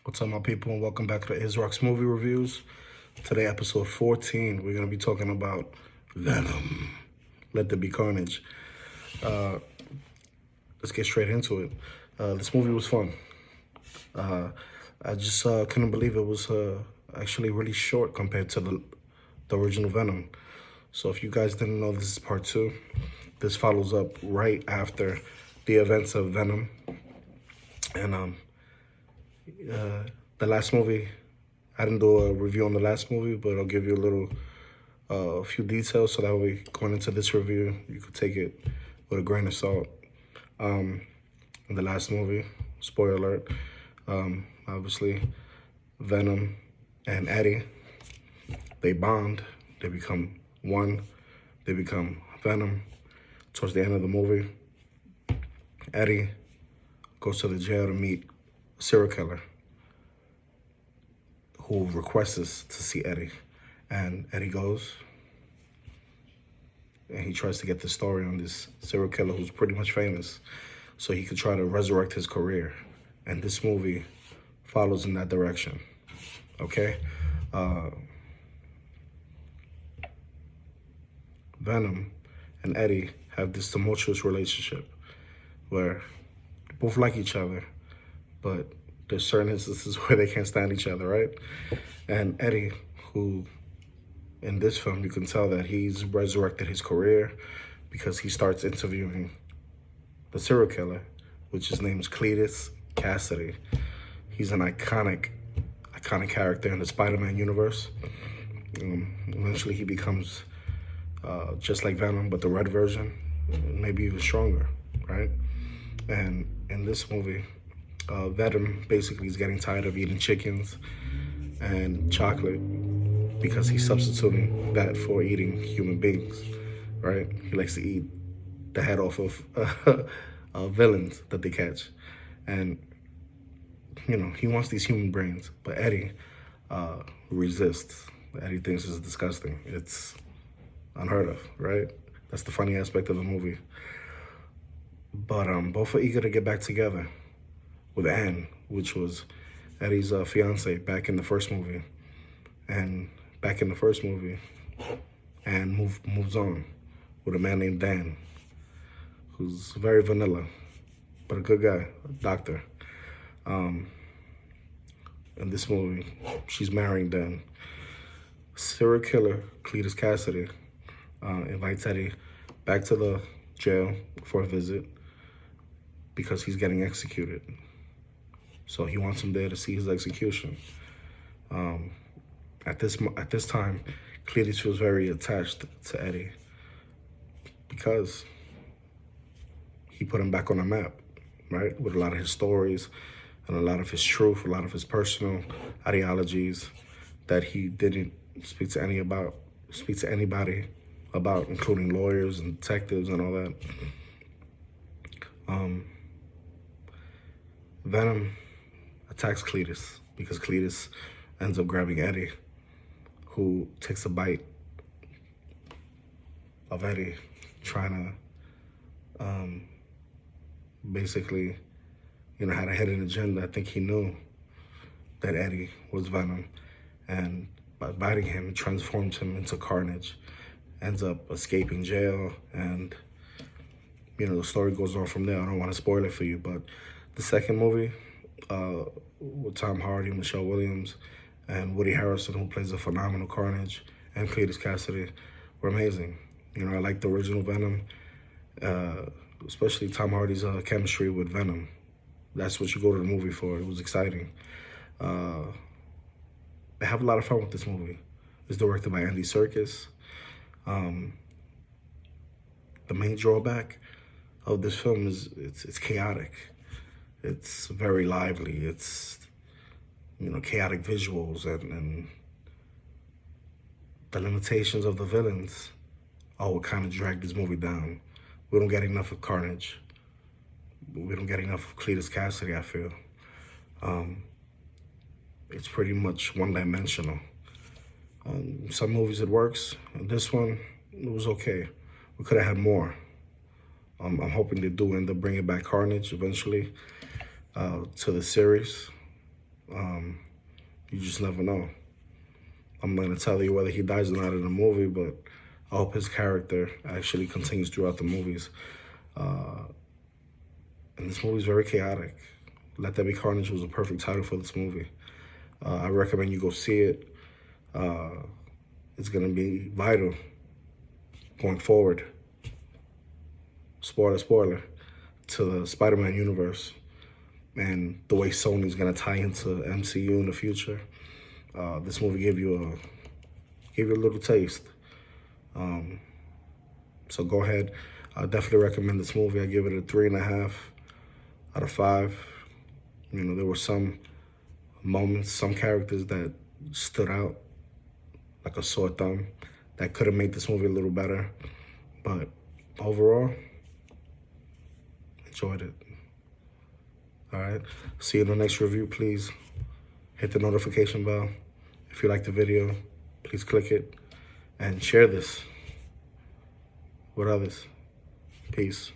What's up, my people, and welcome back to the Isrock's Movie Reviews. Today, episode 14, we're going to be talking about Venom. Let there be carnage. Let's get straight into it. This movie was fun. I just couldn't believe it was actually really short compared to the original Venom. So if you guys didn't know, this is part 2. This follows up right after the events of Venom. And the last movie, I didn't do a review on the last movie, but I'll give you a few details so that way going into this review, you could take it with a grain of salt. In the last movie, spoiler alert, obviously Venom and Eddie, they bond, they become one, they become Venom. Towards the end of the movie, Eddie goes to the jail to meet a serial killer who requests us to see Eddie. And Eddie goes, and he tries to get the story on this serial killer who's pretty much famous, so he could try to resurrect his career. And this movie follows in that direction, okay? Venom and Eddie have this tumultuous relationship where they both like each other, but there's certain instances where they can't stand each other, right? And Eddie, who in this film, you can tell that he's resurrected his career because he starts interviewing the serial killer, which his name is Cletus Kasady. He's an iconic character in the Spider-Man universe. Eventually he becomes just like Venom, but the red version, maybe even stronger, right? And in this movie, Venom basically is getting tired of eating chickens and chocolate because he's substituting that for eating human beings, right? He likes to eat the head off of villains that they catch. And, you know, he wants these human brains, but Eddie resists. Eddie thinks it's disgusting. It's unheard of, right? That's the funny aspect of the movie. But both are eager to get back together with Anne, which was Eddie's fiance back in the first movie. And back in the first movie, Anne moves on with a man named Dan, who's very vanilla, but a good guy, a doctor. In this movie, she's marrying Dan. Serial killer Cletus Kasady invites Eddie back to the jail for a visit because he's getting executed. So he wants him there to see his execution. At this time, Cletus feels very attached to Eddie because he put him back on the map, right? With a lot of his stories and a lot of his truth, a lot of his personal ideologies that he didn't speak to anybody about, including lawyers and detectives and all that. Venom attacks Cletus because Cletus ends up grabbing Eddie, who takes a bite of Eddie, trying to basically, you know, had a hidden agenda. I think he knew that Eddie was Venom, and by biting him, it transformed him into Carnage. Ends up escaping jail, and, you know, the story goes on from there. I don't want to spoil it for you, but the second movie, with Tom Hardy, Michelle Williams, and Woody Harrelson, who plays a phenomenal Carnage, and Cletus Kasady, were amazing. You know, I like the original Venom, especially Tom Hardy's chemistry with Venom. That's what you go to the movie for. It was exciting. I have a lot of fun with this movie. It's directed by Andy Serkis. The main drawback of this film is it's chaotic. It's very lively. It's, you know, chaotic visuals and the limitations of the villains are what kind of drag this movie down. We don't get enough of Carnage. We don't get enough of Cletus Kasady, I feel. It's pretty much one-dimensional. Some movies it works. And this one, it was okay. We could have had more. I'm hoping they do end up bringing back Carnage eventually to the series. You just never know. I'm not going to tell you whether he dies or not in the movie, but I hope his character actually continues throughout the movies. And this movie is very chaotic. Let There Be Carnage was a perfect title for this movie. I recommend you go see it. It's going to be vital going forward. Spoiler, to the Spider-Man universe and the way Sony's going to tie into MCU in the future. This movie gave you a little taste. So go ahead. I definitely recommend this movie. I give it a 3.5 out of 5. You know, there were some moments, some characters that stood out like a sore thumb that could have made this movie a little better. But overall, enjoyed it. All right. See you in the next review. Please hit the notification bell. If you like the video, please click it and share this with others. Peace.